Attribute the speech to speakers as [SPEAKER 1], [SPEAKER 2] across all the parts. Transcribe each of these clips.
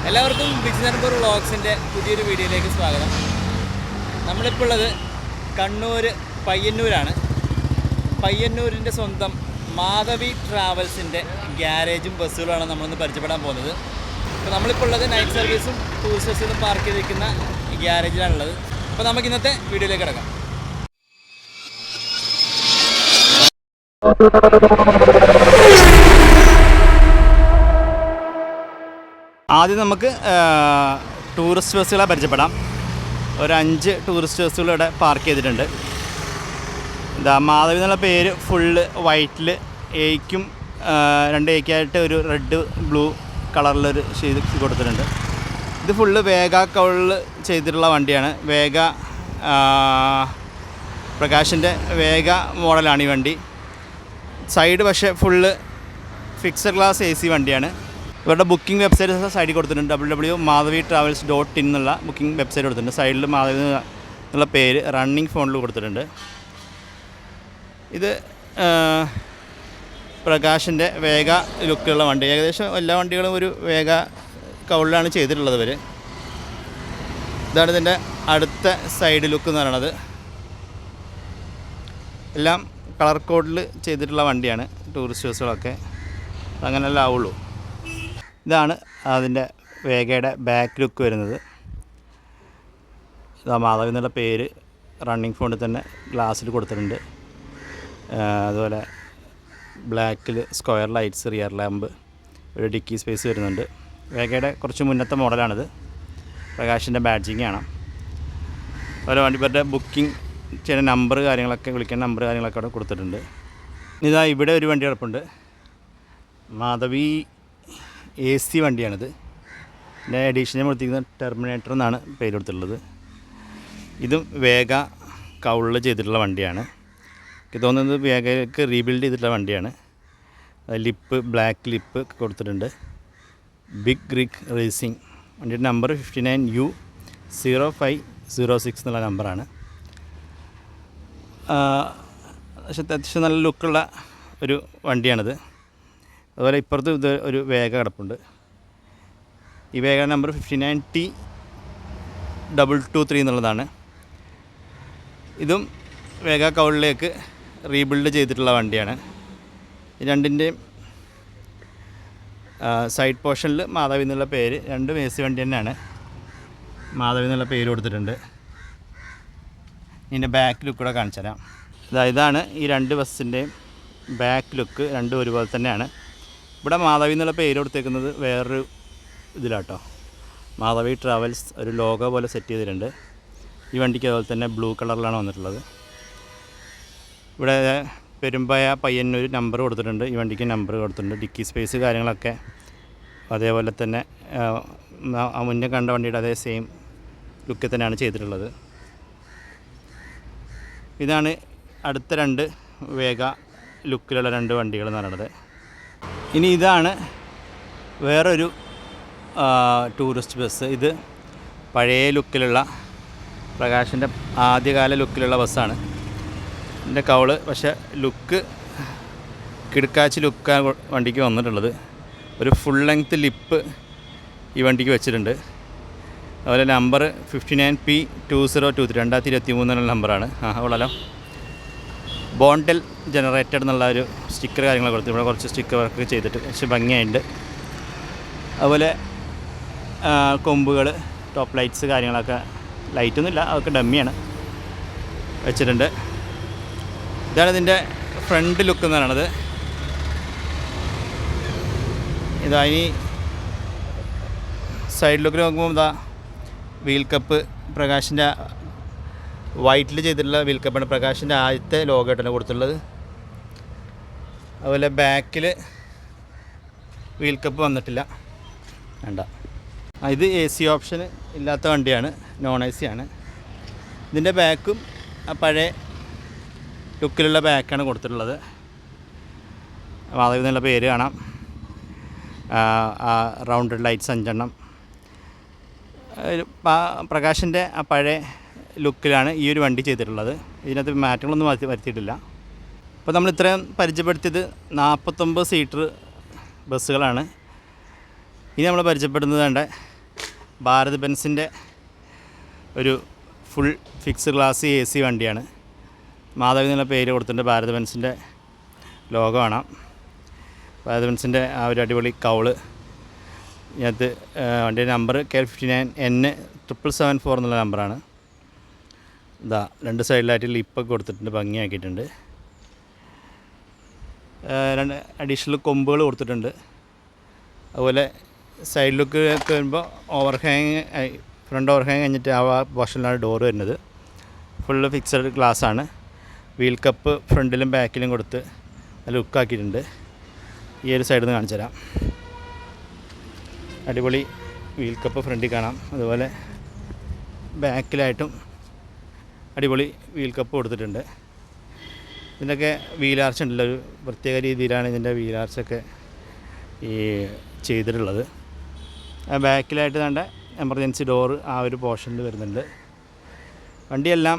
[SPEAKER 1] എല്ലാവർക്കും ബിജിനർപൂർ വ്ളോഗ്സിൻ്റെ പുതിയൊരു വീഡിയോയിലേക്ക് സ്വാഗതം. നമ്മളിപ്പോൾ ഉള്ളത് കണ്ണൂർ പയ്യന്നൂരാണ്. പയ്യന്നൂരിൻ്റെ സ്വന്തം മാധവി ട്രാവൽസിൻ്റെ ഗ്യാരേജും ബസ്സുകളാണ് നമ്മളിന്ന് പരിചയപ്പെടാൻ പോകുന്നത്. അപ്പോൾ നമ്മളിപ്പോൾ ഉള്ളത് നൈറ്റ് സർവീസും ടൂറിസ്റ്റ് ബസ്സുകളും പാർക്ക് ചെയ്തിരിക്കുന്ന ഗ്യാരേജിലാണുള്ളത്. അപ്പോൾ നമുക്ക് ഇന്നത്തെ വീഡിയോയിലേക്ക് കിടക്കാം. ആദ്യം നമുക്ക് ടൂറിസ്റ്റ് ബസ്സുകളെ പരിചയപ്പെടാം. ഒരു 5 ടൂറിസ്റ്റ് ബസ്സുകൾ ഇവിടെ പാർക്ക് ചെയ്തിട്ടുണ്ട്. ഇതാ മാധവി എന്നുള്ള പേര് ഫുള്ള് വൈറ്റിൽ എയ്ക്കും 2 എയ്ക്കായിട്ട് ഒരു റെഡ് ബ്ലൂ കളറിലൊരു ചെയ്ത് കൊടുത്തിട്ടുണ്ട്. ഇത് ഫുള്ള് വേഗ കൗളിൽ ചെയ്തിട്ടുള്ള വണ്ടിയാണ്. വേഗ പ്രകാശിൻ്റെ വേഗ മോഡലാണ് ഈ വണ്ടി. സൈഡ് പക്ഷേ ഫുള്ള് ഫിക്സഡ് ഗ്ലാസ് AC വണ്ടിയാണ്. ഇവരുടെ ബുക്കിംഗ് വെബ്സൈറ്റ് സൈഡിൽ കൊടുത്തിട്ടുണ്ട്. www.madhavitravels.in എന്നുള്ള ബുക്കിംഗ് വെബ്സൈറ്റ് കൊടുത്തിട്ടുണ്ട്. സൈഡിൽ മാധവി എന്നുള്ള പേര് റണ്ണിങ് ഫോണിൽ കൊടുത്തിട്ടുണ്ട്. ഇത് പ്രകാശിൻ്റെ വേഗ ലുക്കുള്ള വണ്ടി. ഏകദേശം എല്ലാ വണ്ടികളും ഒരു വേഗ കൗളിലാണ് ചെയ്തിട്ടുള്ളത് ഇവർ. ഇതാണ് ഇതിൻ്റെ അടുത്ത സൈഡ് ലുക്ക് എന്ന് പറയുന്നത്. എല്ലാം കളർ കോഡിൽ ചെയ്തിട്ടുള്ള വണ്ടിയാണ് ടൂറിസ്റ്റ് ബസ്സുകളൊക്കെ. അങ്ങനെയല്ല ആവുള്ളൂ. ഇതാണ് അതിൻ്റെ വേഗയുടെ ബാക്ക് ലുക്ക് വരുന്നത്. ഇതാ മാധവി എന്നുള്ള പേര് റണ്ണിങ് ഫോണിൽ തന്നെ ഗ്ലാസ്സിൽ കൊടുത്തിട്ടുണ്ട്. അതുപോലെ ബ്ലാക്കിൽ സ്ക്വയർ ലൈറ്റ്സ്, റിയർ ലാമ്പ്, ഒരു ഡിക്കി സ്പേസ് വരുന്നുണ്ട്. വേഗയുടെ കുറച്ച് മുന്നത്തെ മോഡലാണിത്. പ്രകാശിൻ്റെ ബാഡ്ജിങ് ആണ്. അതുപോലെ വണ്ടിപ്പേരുടെ ബുക്കിംഗ് ചെയ്യുന്ന നമ്പർ കാര്യങ്ങളൊക്കെ, വിളിക്കുന്ന നമ്പർ കാര്യങ്ങളൊക്കെ അവിടെ കൊടുത്തിട്ടുണ്ട്. ഇതാ ഇവിടെ ഒരു വണ്ടി കിടപ്പുണ്ട്. മാധവി AC വണ്ടിയാണിത്. ഇതിൻ്റെ എഡീഷനെ കൊടുത്തിരിക്കുന്നത് ടെർമിനേറ്റർ എന്നാണ് പേര് കൊടുത്തിട്ടുള്ളത്. ഇതും വേഗ കൗളിൽ ചെയ്തിട്ടുള്ള വണ്ടിയാണ്. എനിക്ക് തോന്നുന്നത് വേഗയ്ക്ക് റീബിൽഡ് ചെയ്തിട്ടുള്ള വണ്ടിയാണ്. ലിപ്പ്, ബ്ലാക്ക് ലിപ്പ് കൊടുത്തിട്ടുണ്ട്. Big rig racing. വണ്ടിയുടെ നമ്പർ 59U0506 എന്നുള്ള നമ്പറാണ്. പക്ഷേ അത്യാവശ്യം നല്ല ലുക്കുള്ള ഒരു വണ്ടിയാണിത്. അതുപോലെ ഇപ്പുറത്ത് ഇത് ഒരു വേഗ കിടപ്പുണ്ട്. ഈ വേഗ നമ്പർ 59T223 എന്നുള്ളതാണ്. ഇതും വേഗ കൗളിലേക്ക് റീബിൽഡ് ചെയ്തിട്ടുള്ള വണ്ടിയാണ്. ഈ രണ്ടിൻ്റെയും സൈഡ് പോർഷനിൽ മാധവി എന്നുള്ള പേര്, രണ്ടും AC വണ്ടി തന്നെയാണ്. മാധവി എന്നുള്ള പേര് കൊടുത്തിട്ടുണ്ട്. ഇതിൻ്റെ ബാക്ക് ലുക്ക് കൂടെ കാണിച്ചു തരാം. ഇതാണ് ഈ 2 ബസ്സിൻ്റെയും ബാക്ക് ലുക്ക്. രണ്ടും ഒരുപോലെ തന്നെയാണ്. ഇവിടെ മാധവി എന്നുള്ള പേര് കൊടുത്തേക്കുന്നത് വേറൊരു ഇതിലാട്ടോ. മാധവി ട്രാവൽസ് ഒരു ലോഗോ പോലെ സെറ്റ് ചെയ്തിട്ടുണ്ട്. ഈ വണ്ടിക്ക് അതുപോലെ തന്നെ ബ്ലൂ കളറിലാണ് വന്നിട്ടുള്ളത്. ഇവിടെ പെരുമ്പയ പയ്യന്നൂർ നമ്പർ കൊടുത്തിട്ടുണ്ട്. ഈ വണ്ടിക്ക് നമ്പർ കൊടുത്തിട്ടുണ്ട്. ഡിക്കി സ്പേസ് കാര്യങ്ങളൊക്കെ അതേപോലെ തന്നെ മുന്നേ കണ്ട വണ്ടിയുടെ അതേ സെയിം ലുക്കിൽ തന്നെയാണ് ചെയ്തിട്ടുള്ളത്. ഇതാണ് അടുത്ത 2 വേഗ ലുക്കിലുള്ള 2 വണ്ടികൾ എന്ന് പറയുന്നത്. ഇനി ഇതാണ് വേറൊരു ടൂറിസ്റ്റ് ബസ്. ഇത് പഴയ ലുക്കിലുള്ള പ്രകാശിൻ്റെ ആദ്യകാല ലുക്കിലുള്ള ബസ്സാണ്. ഇതിൻ്റെ കൗള് പക്ഷേ ലുക്ക് കിടക്കാച്ചി ലുക്കാണ് വണ്ടിക്ക് വന്നിട്ടുള്ളത്. ഒരു ഫുൾ ലെങ്ത്ത് ലിപ്പ് ഈ വണ്ടിക്ക് വെച്ചിട്ടുണ്ട്. അതുപോലെ നമ്പർ 59P2023 2023 എന്നുള്ള നമ്പറാണ്. ഉള്ളല്ലോ. ബോണ്ടൽ ജനറേറ്റഡ് എന്നുള്ള ഒരു സ്റ്റിക്കർ കാര്യങ്ങളൊക്കെ കൊടുത്തു. ഇവിടെ കുറച്ച് സ്റ്റിക്കർ വർക്ക് ചെയ്തിട്ട് കുറച്ച് ഭംഗിയായിട്ടുണ്ട്. അതുപോലെ കൊമ്പുകൾ, ടോപ്പ് ലൈറ്റ്സ് കാര്യങ്ങളൊക്കെ, ലൈറ്റൊന്നുമില്ല, അതൊക്കെ ഡമ്മിയാണ് വെച്ചിട്ടുണ്ട്. ഇതാണ് ഇതിൻ്റെ ഫ്രണ്ട് ലുക്ക് എന്ന് പറയുന്നത്. ഇതാ ഇനി സൈഡ് ലുക്കിൽ നോക്കുമ്പോൾ ഇതാ വീൽ കപ്പ് പ്രകാശിൻ്റെ വൈറ്റിൽ ചെയ്തിട്ടുള്ള വീൽ കപ്പാണ്. പ്രകാശിൻ്റെ ആദ്യത്തെ ലോഗോ ആയിട്ടാണ് കൊടുത്തിട്ടുള്ളത്. അതുപോലെ ബാക്കിൽ വീൽ കപ്പ് വന്നിട്ടില്ല, വേണ്ട. ഇത് AC ഓപ്ഷൻ ഇല്ലാത്ത വണ്ടിയാണ്, നോൺ AC ആണ്. ഇതിൻ്റെ ബാക്കും പഴയ ലുക്കിലുള്ള ബാക്കാണ് കൊടുത്തിട്ടുള്ളത്. മാധവി എന്നുള്ള പേര് കാണാം. റൗണ്ടഡ് ലൈറ്റ്സ് 5 എണ്ണം. പ്രകാശിൻ്റെ പഴയ ലുക്കിലാണ് ഈ ഒരു വണ്ടി ചെയ്തിട്ടുള്ളത്. ഇതിനകത്ത് മാറ്റങ്ങളൊന്നും വരുത്തിയിട്ടില്ല. അപ്പോൾ നമ്മൾ ഇത്രയും പരിചയപ്പെടുത്തിയത് 49 സീറ്റർ ബസ്സുകളാണ്. ഇനി നമ്മൾ പരിചയപ്പെടുന്നത് ഭാരത് ബെൻസിൻ്റെ ഒരു ഫുൾ ഫിക്സ് ഗ്ലാസ് AC വണ്ടിയാണ്. മാധവി എന്നുള്ള പേര് കൊടുത്തിട്ടുണ്ട്. ഭാരത് ബെൻസിൻ്റെ ലോഗോ കാണാം. ഭാരത് ബെൻസിൻ്റെ ആ ഒരു അടിപൊളി കൗള്. ഇതിനകത്ത് വണ്ടിയുടെ നമ്പർ KL59N774 എന്നുള്ള നമ്പറാണ്. ഇതാ 2 സൈഡിലായിട്ട് ലിപ്പൊക്കെ കൊടുത്തിട്ടുണ്ട്, ഭംഗിയാക്കിയിട്ടുണ്ട്. 2 അഡീഷണൽ കൊമ്പുകൾ കൊടുത്തിട്ടുണ്ട്. അതുപോലെ സൈഡിലൊക്കെ വരുമ്പോൾ ഫ്രണ്ട് ഓവർഹാങ് കഴിഞ്ഞിട്ട് ആ പോർഷനിലാണ് ഡോർ വരുന്നത്. ഫുള്ള് ഫിക്സഡ് ഗ്ലാസ്സാണ്. വീൽ കപ്പ് ഫ്രണ്ടിലും ബാക്കിലും കൊടുത്ത് ലുക്കാക്കിയിട്ടുണ്ട്. ഈ ഒരു സൈഡിൽ നിന്ന് കാണിച്ചു തരാം. അടിപൊളി വീൽ കപ്പ് ഫ്രണ്ടിൽ കാണാം. അതുപോലെ ബാക്കിലായിട്ടും അടിപൊളി വീൽ കപ്പ് കൊടുത്തിട്ടുണ്ട്. ഇതിൻ്റെയൊക്കെ വീലാർച്ച് ഉണ്ടല്ലോ, ഒരു പ്രത്യേക രീതിയിലാണ് ഇതിൻ്റെ വീലാർച്ചൊക്കെ ഈ ചെയ്തിട്ടുള്ളത്. ബാക്കിലായിട്ട് വേണ്ട എമർജൻസി ഡോറ് ആ ഒരു പോർഷനിൽ വരുന്നുണ്ട്. വണ്ടിയെല്ലാം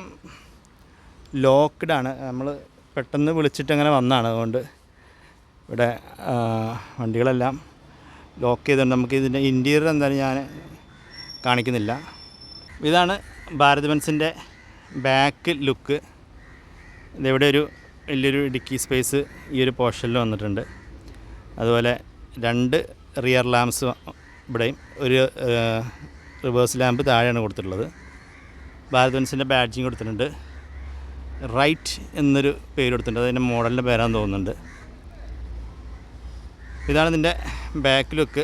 [SPEAKER 1] ലോക്ക്ഡാണ്. നമ്മൾ പെട്ടെന്ന് വിളിച്ചിട്ട് അങ്ങനെ വന്നതാണ്. അതുകൊണ്ട് ഇവിടെ വണ്ടികളെല്ലാം ലോക്ക് ചെയ്തുകൊണ്ട് നമുക്ക് ഇതിൻ്റെ ഇൻറ്റീരിയർ എന്തായാലും ഞാൻ കാണിക്കുന്നില്ല. ഇതാണ് ഭാരത് ബെൻസിൻ്റെ ബാക്ക് ലുക്ക്. ഇതിവിടെ ഒരു വലിയൊരു ഡിക്കി സ്പേസ് ഈ ഒരു പോർഷനിൽ വന്നിട്ടുണ്ട്. അതുപോലെ 2 റിയർ ലാംപ്സ് ഇവിടെയും ഒരു റിവേഴ്സ് ലാമ്പ് താഴെയാണ് കൊടുത്തിട്ടുള്ളത്. ഭാരത് ബെൻസിൻ്റെ ബാഡ്ജിങ് കൊടുത്തിട്ടുണ്ട്. റൈറ്റ് എന്നൊരു പേര് കൊടുത്തിട്ടുണ്ട്. അതിൻ്റെ മോഡലിൻ്റെ പേരാന്ന് തോന്നുന്നുണ്ട്. ഇതാണ് ഇതിൻ്റെ ബാക്ക് ലുക്ക്.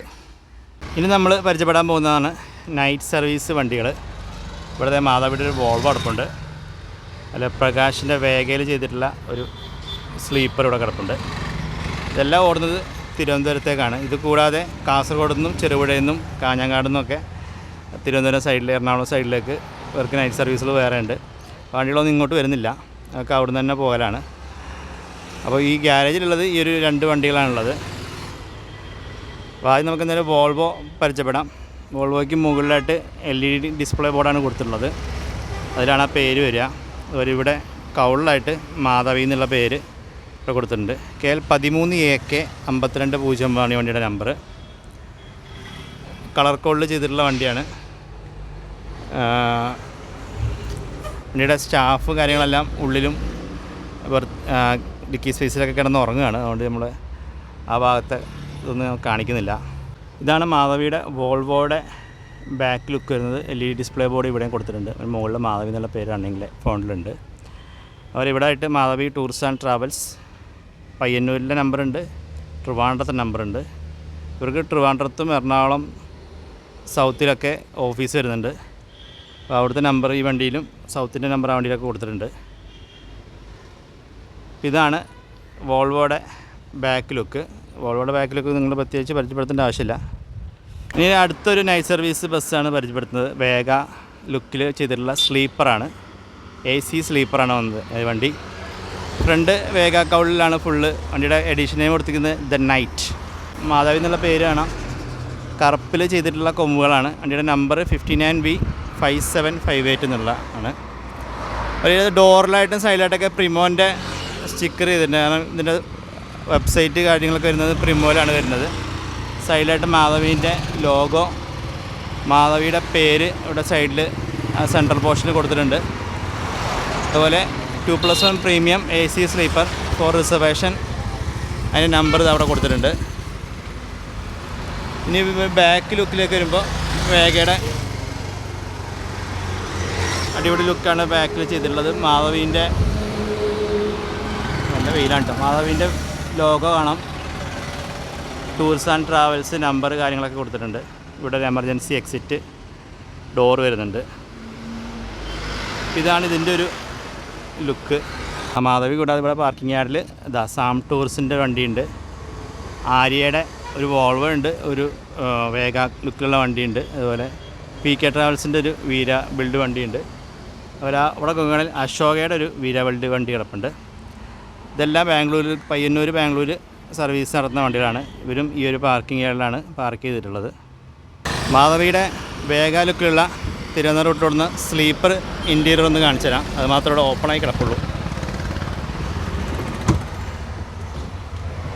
[SPEAKER 1] ഇനി നമ്മൾ പരിചയപ്പെടാൻ പോകുന്നതാണ് നൈറ്റ് സർവീസ് വണ്ടികൾ. ഇവിടുത്തെ മാധവിയുടെ ഒരു വോൾവോ അടുപ്പുണ്ട്. അല്ല, പ്രകാശിൻ്റെ വേഗയിൽ ചെയ്തിട്ടുള്ള ഒരു സ്ലീപ്പർ ഇവിടെ കിടപ്പുണ്ട്. ഇതെല്ലാം ഓടുന്നത് തിരുവനന്തപുരത്തേക്കാണ്. ഇത് കൂടാതെ കാസർഗോഡ് നിന്നും ചെറുപുഴയിൽ നിന്നും കാഞ്ഞങ്ങാട് നിന്നൊക്കെ തിരുവനന്തപുരം സൈഡിൽ, എറണാകുളം സൈഡിലേക്ക് ഇവർക്ക് നൈറ്റ് സർവീസുകൾ വേറെ ഉണ്ട്. വണ്ടികളൊന്നും ഇങ്ങോട്ട് വരുന്നില്ല, അതൊക്കെ അവിടെ നിന്ന് തന്നെ പോകലാണ്. അപ്പോൾ ഈ ഗ്യാരേജിലുള്ളത് ഈ ഒരു 2 വണ്ടികളാണുള്ളത്. അപ്പോൾ ആദ്യം നമുക്ക് എന്തായാലും വോൾവോ പരിചയപ്പെടാം. വോൾവോയ്ക്ക് മുകളിലായിട്ട് LED ഡിസ്പ്ലേ ബോർഡാണ് കൊടുത്തിട്ടുള്ളത്. അതിലാണ് ആ പേര് വരിക. അതുപോലെ ഇവിടെ കൗളിലായിട്ട് മാധവി എന്നുള്ള പേര് ഇവിടെ കൊടുത്തിട്ടുണ്ട്. KL13AK5200 വണ്ടിയുടെ നമ്പർ. കളർ കോഡിൽ ചെയ്തിട്ടുള്ള വണ്ടിയാണ്. വണ്ടിയുടെ സ്റ്റാഫ് കാര്യങ്ങളെല്ലാം ഉള്ളിലും ഡിക്കി സ്പേസിലൊക്കെ കിടന്ന് ഉറങ്ങുകയാണ്. അതുകൊണ്ട് നമ്മൾ ആ ഭാഗത്ത് ഇതൊന്നും കാണിക്കുന്നില്ല. ഇതാണ് മാധവിയുടെ വോൾവോയുടെ ബാക്ക് ലുക്ക് വരുന്നത്. LED ഡിസ്പ്ലേ ബോർഡ് ഇവിടെയും കൊടുത്തിട്ടുണ്ട്. മുകളിൽ മാധവി എന്നുള്ള പേര് റണ്ണിങ്ങിലെ ഫോണിലുണ്ട്. അവരിവിടെ ആയിട്ട് മാധവി ടൂർസ് ആൻഡ് ട്രാവൽസ്, പയ്യന്നൂരിൻ്റെ നമ്പറുണ്ട്, ട്രിവാൻഡ്രത്തെ നമ്പറുണ്ട്. ഇവർക്ക് ട്രിവാൻഡ്രത്തും എറണാകുളം സൗത്തിലൊക്കെ ഓഫീസ് വരുന്നുണ്ട്. അപ്പോൾ അവിടുത്തെ നമ്പർ ഈ വണ്ടിയിലും സൗത്തിൻ്റെ നമ്പർ ആ വണ്ടിയിലൊക്കെ കൊടുത്തിട്ടുണ്ട്. ഇതാണ് വോൾവോയുടെ ബാക്ക് ലുക്ക്. വോൾവോയുടെ ബാക്ക് ലുക്ക് നിങ്ങൾ പ്രത്യേകിച്ച് പരിചയപ്പെടുത്തേണ്ട ആവശ്യമില്ല. ഇനി അടുത്തൊരു നൈറ്റ് സർവീസ് ബസ്സാണ് പരിചയപ്പെടുത്തുന്നത്. വേഗ ലുക്കിൽ ചെയ്തിട്ടുള്ള സ്ലീപ്പറാണ്. AC സ്ലീപ്പറാണ് വന്നത് വണ്ടി. ഫ്രണ്ട് വേഗ കൗളിലാണ് ഫുള്ള്. വണ്ടിയുടെ എഡിഷൻ നെയിം കൊടുത്തിരിക്കുന്നത് ദ നൈറ്റ്. മാധവി എന്നുള്ള പേര് കാണാം. കറുപ്പിൽ ചെയ്തിട്ടുള്ള കൊമ്പുകളാണ്. വണ്ടിയുടെ നമ്പർ 59V5758 എന്നുള്ള ആണ്. ഒരു ഡോറിലായിട്ടും സൈഡിലായിട്ടൊക്കെ പ്രിമോൻ്റെ സ്റ്റിക്കർ ചെയ്തിട്ടുണ്ട്. കാരണം ഇതിൻ്റെ വെബ്സൈറ്റ് കാര്യങ്ങളൊക്കെ വരുന്നത് പ്രിമോയിലാണ് വരുന്നത്. സൈഡിലായിട്ട് മാധവീൻ്റെ ലോഗോ, മാധവിയുടെ പേര് ഇവിടെ സൈഡിൽ സെൻട്രൽ പോർഷനിൽ കൊടുത്തിട്ടുണ്ട്. അതുപോലെ 2+1 premium AC sleeper four reservation, അതിൻ്റെ നമ്പർ അവിടെ കൊടുത്തിട്ടുണ്ട്. ഇനി ബാക്ക് ലുക്കിലേക്ക് വരുമ്പോൾ വേഗയുടെ അടിപൊളി ലുക്കാണ് ബാക്കിൽ ചെയ്തിട്ടുള്ളത്. മാധവീൻ്റെ നല്ല വെയിലാണ് കേട്ടോ. മാധവീൻ്റെ ലോഗോ കാണാം. ടൂർസ് ആൻഡ് ട്രാവൽസ് നമ്പർ കാര്യങ്ങളൊക്കെ കൊടുത്തിട്ടുണ്ട്. ഇവിടെ ഒരു എമർജൻസി എക്സിറ്റ് ഡോർ വരുന്നുണ്ട്. ഇതാണ് ഇതിൻ്റെ ഒരു ലുക്ക്. മാധവി കൂടാതെ ഇവിടെ പാർക്കിംഗ് യാർഡിൽ ഇതാ സാം ടൂർസിൻ്റെ വണ്ടിയുണ്ട്, ആര്യയുടെ ഒരു വോൾവോ ഉണ്ട്, ഒരു വേഗ ലുക്കിലുള്ള വണ്ടിയുണ്ട്. അതുപോലെ PK ട്രാവൽസിൻ്റെ ഒരു വീര ബിൽഡ് വണ്ടിയുണ്ട്. അവിടെ കൊങ്ങണിൽ അശോകയുടെ ഒരു വീര ബിൽഡ് വണ്ടി കിടപ്പുണ്ട്. ഇതെല്ലാം പയ്യന്നൂർ ബാംഗ്ലൂർ സർവീസ് നടത്തുന്ന വണ്ടികളാണ്. ഇവരും ഈ ഒരു പാർക്കിംഗ് യാർഡിലാണ് പാർക്ക് ചെയ്തിട്ടുള്ളത്. മാധവിയുടെ വേഗ ലുക്കിലുള്ള തിരുവനന്തപുരം റൂട്ടിലോടുന്ന സ്ലീപ്പർ ഇൻറ്റീരിയർ ഒന്ന് കാണിച്ചു തരാം. അത് മാത്രമേ ഇവിടെ ഓപ്പണായി കിടപ്പുള്ളൂ.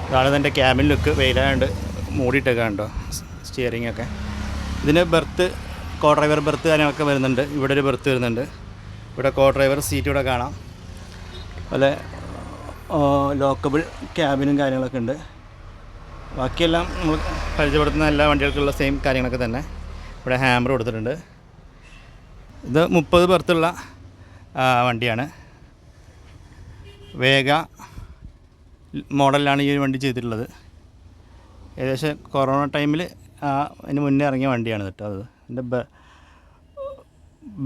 [SPEAKER 1] ഇതാണ് ഇതിൻ്റെ ക്യാബിൻ ലുക്ക്. വെയിലായതുകൊണ്ട് മൂടിയിട്ടൊക്കെ ഉണ്ടോ സ്റ്റിയറിങ്ങൊക്കെ. ഇതിന് ബെർത്ത് കോ ഡ്രൈവർ ബെർത്ത് കാര്യങ്ങളൊക്കെ വരുന്നുണ്ട്. ഇവിടെ ഒരു ബെർത്ത് വരുന്നുണ്ട്. ഇവിടെ കോ ഡ്രൈവർ സീറ്റ് ഇവിടെ കാണാം. അതുപോലെ ലോക്കബിൾ ക്യാബിനും കാര്യങ്ങളൊക്കെ ഉണ്ട്. ബാക്കിയെല്ലാം നമ്മൾ പരിചയപ്പെടുത്തുന്ന എല്ലാ വണ്ടികൾക്കുള്ള സെയിം കാര്യങ്ങളൊക്കെ തന്നെ. ഇവിടെ ഹാമർ കൊടുത്തിട്ടുണ്ട്. ഇത് 30 ബെർത്തുള്ള വണ്ടിയാണ്. വേഗ മോഡലിലാണ് ഈ ഒരു വണ്ടി ചെയ്തിട്ടുള്ളത്. ഏകദേശം കൊറോണ ടൈമിൽ അതിന് മുന്നേ ഇറങ്ങിയ വണ്ടിയാണ് കേട്ടോ. അത് ഇതിൻ്റെ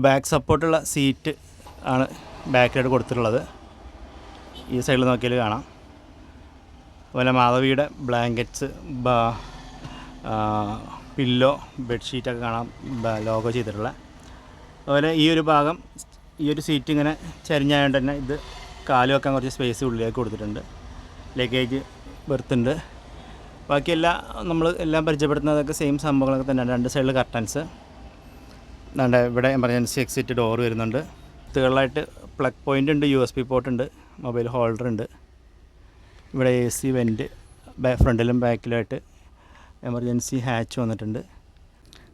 [SPEAKER 1] ബാക്ക് സപ്പോർട്ടുള്ള സീറ്റ് ആണ് ബാക്കിലായിട്ട് കൊടുത്തിട്ടുള്ളത്. ഈ സൈഡിൽ നോക്കിയാൽ കാണാം. അതുപോലെ മാധവിയുടെ ബ്ലാങ്കറ്റ്സ്, പില്ലോ, ബെഡ്ഷീറ്റൊക്കെ കാണാം ലോഗോ ചെയ്തിട്ടുള്ള. അതുപോലെ ഈ ഒരു ഭാഗം, ഈ ഒരു സീറ്റ് ഇങ്ങനെ ചരിഞ്ഞായതുകൊണ്ട് തന്നെ ഇത് കാല് വെക്കാൻ കുറച്ച് സ്പേസ് ഉള്ളിലേക്ക് കൊടുത്തിട്ടുണ്ട്. ലഗേജ് ബെർത്തുണ്ട്. ബാക്കിയെല്ലാം നമ്മൾ എല്ലാം പരിചയപ്പെടുത്തുന്നതൊക്കെ സെയിം സംഭവങ്ങളൊക്കെ തന്നെയാണ്. 2 സൈഡിൽ കർട്ടൻസ്. അതുകൊണ്ട് ഇവിടെ എമർജൻസി എക്സിറ്റ് ഡോർ വരുന്നുണ്ട്. തേളിലായിട്ട് പ്ലഗ് പോയിൻ്റ് ഉണ്ട്, USB പോർട്ട് ഉണ്ട്, മൊബൈൽ ഹോൾഡർ ഉണ്ട്. ഇവിടെ AC വെൻറ്റ് ഫ്രണ്ടിലും ബാക്കിലായിട്ട് എമർജൻസി ഹാച്ച് വന്നിട്ടുണ്ട്.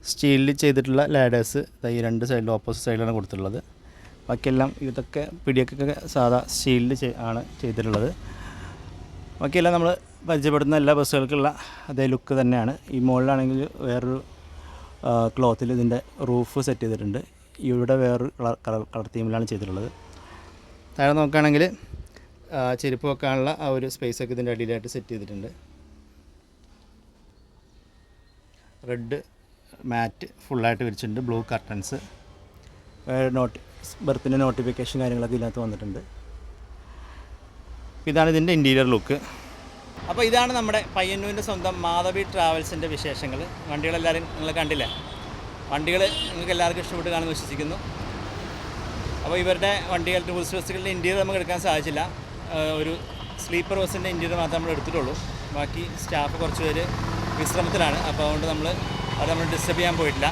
[SPEAKER 1] സ്റ്റീലിൽ ചെയ്തിട്ടുള്ള ലാഡേഴ്സ് ഈ 2 സൈഡിലും ഓപ്പോസിറ്റ് സൈഡിലാണ് കൊടുത്തിട്ടുള്ളത്. ബാക്കിയെല്ലാം ഇതൊക്കെ പിടിയൊക്കെ സാധാ സ്റ്റീലിൽ ആണ് ചെയ്തിട്ടുള്ളത്. ബാക്കിയെല്ലാം നമ്മൾ പരിചയപ്പെടുത്തുന്ന എല്ലാ ബസ്സുകൾക്കുള്ള അതേ ലുക്ക് തന്നെയാണ്. ഈ മുകളിലാണെങ്കിൽ വേറൊരു ക്ലോത്തിൽ ഇതിൻ്റെ റൂഫ് സെറ്റ് ചെയ്തിട്ടുണ്ട്. ഇവിടെ വേറൊരു കളർ തീമിലാണ് ചെയ്തിട്ടുള്ളത്. താഴെ നോക്കുകയാണെങ്കിൽ ചെരുപ്പ് വെക്കാനുള്ള ആ ഒരു സ്പേസൊക്കെ ഇതിൻ്റെ അടിയിലായിട്ട് സെറ്റ് ചെയ്തിട്ടുണ്ട്. റെഡ് മാറ്റ് ഫുള്ളായിട്ട് വിരിച്ചിട്ടുണ്ട്. Blue curtains. ബെർത്തിൻ്റെ നോട്ടിഫിക്കേഷൻ കാര്യങ്ങളൊക്കെ ഇതിനകത്ത് വന്നിട്ടുണ്ട്. ഇതാണ് ഇതിൻ്റെ ഇൻറ്റീരിയർ ലുക്ക്. അപ്പോൾ ഇതാണ് നമ്മുടെ പയ്യന്നൂരിൻ്റെ സ്വന്തം മാധവി ട്രാവൽസിൻ്റെ വിശേഷങ്ങൾ. വണ്ടികളെല്ലാവരും നിങ്ങൾ കണ്ടില്ലേ? വണ്ടികൾ നിങ്ങൾക്ക് എല്ലാവർക്കും ഇഷ്ടപ്പെട്ട് കാണുമെന്ന് വിശ്വസിക്കുന്നു. അപ്പോൾ ഇവരുടെ വണ്ടികൾ ടൂറിസ്റ്റ് ബസ്സുകളുടെ ഇൻറ്റീരിയർ നമുക്ക് എടുക്കാൻ സാധിച്ചില്ല. ഒരു സ്ലീപ്പർ ബസ്സിൻ്റെ ഇൻറ്റീരിയർ മാത്രമേ നമ്മൾ എടുത്തിട്ടുള്ളൂ. ബാക്കി സ്റ്റാഫ് കുറച്ച് പേര് വിശ്രമത്തിലാണ്. അപ്പോൾ അതുകൊണ്ട് നമ്മൾ ഡിസ്റ്റർബ് ചെയ്യാൻ പോയിട്ടില്ല.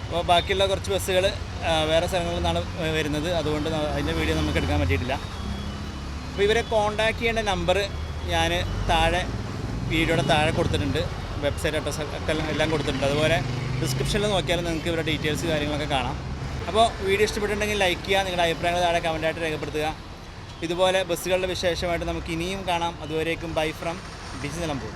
[SPEAKER 1] അപ്പോൾ ബാക്കിയുള്ള കുറച്ച് ബസ്സുകൾ വേറെ സ്ഥലങ്ങളിൽ നിന്നാണ് വരുന്നത്. അതുകൊണ്ട് അതിൻ്റെ വീഡിയോ നമുക്ക് എടുക്കാൻ പറ്റിയിട്ടില്ല. അപ്പോൾ ഇവരെ കോൺടാക്റ്റ് ചെയ്യേണ്ട നമ്പർ ഞാൻ വീഡിയോയുടെ താഴെ കൊടുത്തിട്ടുണ്ട്. വെബ്സൈറ്റ് അഡ്രസ്സ് ഒക്കെ എല്ലാം കൊടുത്തിട്ടുണ്ട്. അതുപോലെ ഡിസ്ക്രിപ്ഷനിൽ നോക്കിയാൽ നിങ്ങൾക്ക് ഇവരുടെ ഡീറ്റെയിൽസ് കാര്യങ്ങളൊക്കെ കാണാം. അപ്പോൾ വീഡിയോ ഇഷ്ടപ്പെട്ടിട്ടുണ്ടെങ്കിൽ ലൈക്ക് ചെയ്യുക, നിങ്ങളുടെ അഭിപ്രായങ്ങൾ താഴെ കമൻറ്റായിട്ട് രേഖപ്പെടുത്തുക. ഇതുപോലെ ബസ്സുകളുടെ വിശേഷമായിട്ട് നമുക്ക് ഇനിയും കാണാം. അതുവരേക്കും ബൈ ഫ്രം ബിജി നിലമ്പൂർ.